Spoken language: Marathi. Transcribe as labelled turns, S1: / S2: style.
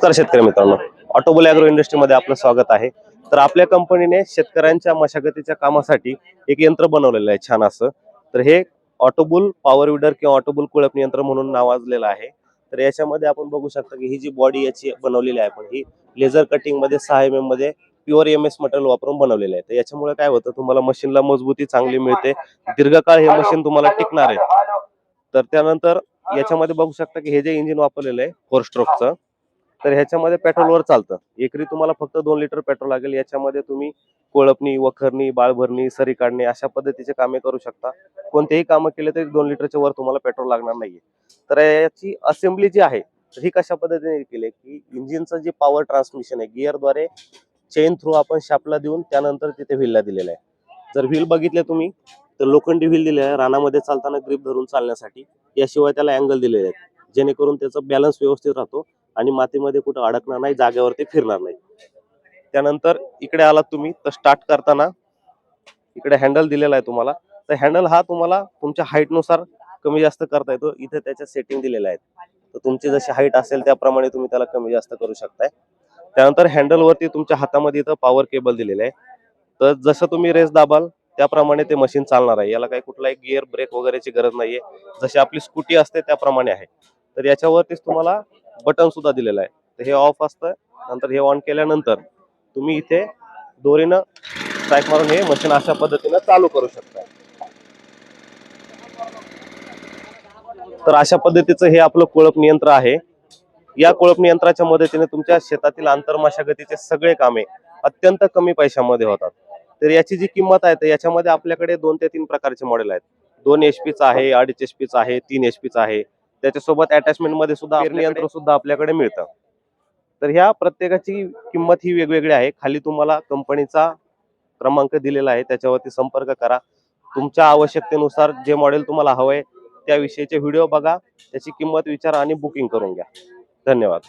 S1: तर शेतकरी मित्रांनो, ऑटोबुल ॲग्रो इंडस्ट्रीमध्ये आपलं स्वागत आहे. तर आपल्या कंपनीने शेतकऱ्यांच्या मशागतीच्या कामासाठी एक यंत्र बनवलेलं आहे छान असं. तर हे ऑटोबुल पॉवर विडर किंवा ऑटोबुल कुळपणी यंत्र म्हणून नावाजलेलं आहे. तर याच्यामध्ये आपण बघू शकता की ही जी बॉडी याची बनवलेली आहे, पण ही लेझर कटिंग मध्ये 6 मध्ये प्युअर एमएस मटेरियल वापरून बनवलेलं आहे. तर याच्यामुळे काय होतं, तुम्हाला मशीनला मजबूती चांगली मिळते, दीर्घकाळ हे मशीन तुम्हाला टिकणार आहे. तर त्यानंतर याच्यामध्ये बघू शकता की हे जे इंजिन वापरलेलं आहे 4 स्ट्रोकचं, तर ह्याच्यामध्ये पेट्रोलवर चालतं. एकरी तुम्हाला फक्त 2 लिटर पेट्रोल लागेल. याच्यामध्ये तुम्ही कोळपणी, वखरणी, बाळभरणी, सरी काढणे अशा पद्धतीचे कामे करू शकता. कोणतेही कामं केले तरी 2 लिटरच्या वर तुम्हाला पेट्रोल लागणार नाहीये. तर याची असेंब्ली जी आहे, तर ही कशा पद्धतीने केली आहे की इंजिनचं जे पॉवर ट्रान्समिशन आहे, गिअरद्वारे चेन थ्रू आपण शापला देऊन त्यानंतर तिथे व्हीलला दिलेलं आहे. जर व्हील बघितले तुम्ही, तर लोखंडी व्हील दिले आहे रानामध्ये चालताना ग्रिप धरून चालण्यासाठी. याशिवाय त्याला अँगल दिलेले आहेत, जेणेकरून त्याचा बॅलन्स व्यवस्थित राहतो आणि मातीमध्ये कुठं अडकणार नाही, जागेवरती फिरणार नाही. त्यानंतर इकडे आलात तुम्ही तर स्टार्ट करताना इकडे हँडल दिलेला आहे तुम्हाला. तर हँडल हा तुम्हाला तुमच्या हाईट नुसार कमी जास्त करता येतो. इथे त्याच्या सेटिंग दिलेल्या आहेत. तर तुमची जशी हाईट असेल त्याप्रमाणे तुम्ही त्याला कमी जास्त करू शकताय. त्यानंतर हँडल वरती तुमच्या हातामध्ये इथं पॉवर केबल दिलेलं आहे. तर जसं तुम्ही रेस दाबाल त्याप्रमाणे ते मशीन चालणार आहे. याला काही कुठलाही गिअर ब्रेक वगैरेची गरज नाहीये. जशी आपली स्कूटी असते त्याप्रमाणे आहे. तर याच्यावरतीच तुम्हाला बटन सुद्धा दिलेलं आहे. तर हे ऑफ असतं, नंतर हे ऑन केल्यानंतर तुम्ही इथे दोरीनं स्ट्राईक मारून हे मशीन अशा पद्धतीनं चालू करू शकता. तर अशा पद्धतीचं हे आपलं कोळपणी यंत्र आहे. या कोळपणी यंत्राच्या मदतीने तुमच्या शेतातील आंतरमशागतीचे सगळे कामे अत्यंत कमी पैशामध्ये होतात. तर याची जी किंमत आहे, तर याच्यामध्ये आपल्याकडे 2 ते 3 प्रकारचे मॉडेल आहेत. 2 HP आहे, 2.5 HP आहे, 3 HP आहे. त्याच्यासोबत अटॅचमेंट मध्ये सुद्धा पेरणी यंत्र सुद्धा आपल्याकडे मिळतं. तर ह्या प्रत्येकाची किंमत ही वेगवेगळी आहे. खाली तुम्हाला कंपनीचा क्रमांक दिलेला आहे, त्याच्यावरती संपर्क करा. तुमच्या आवश्यकतेनुसार जे मॉडेल तुम्हाला हवंय त्याविषयीचे व्हिडिओ बघा, त्याची किंमत विचारा आणि बुकिंग करून घ्या. धन्यवाद.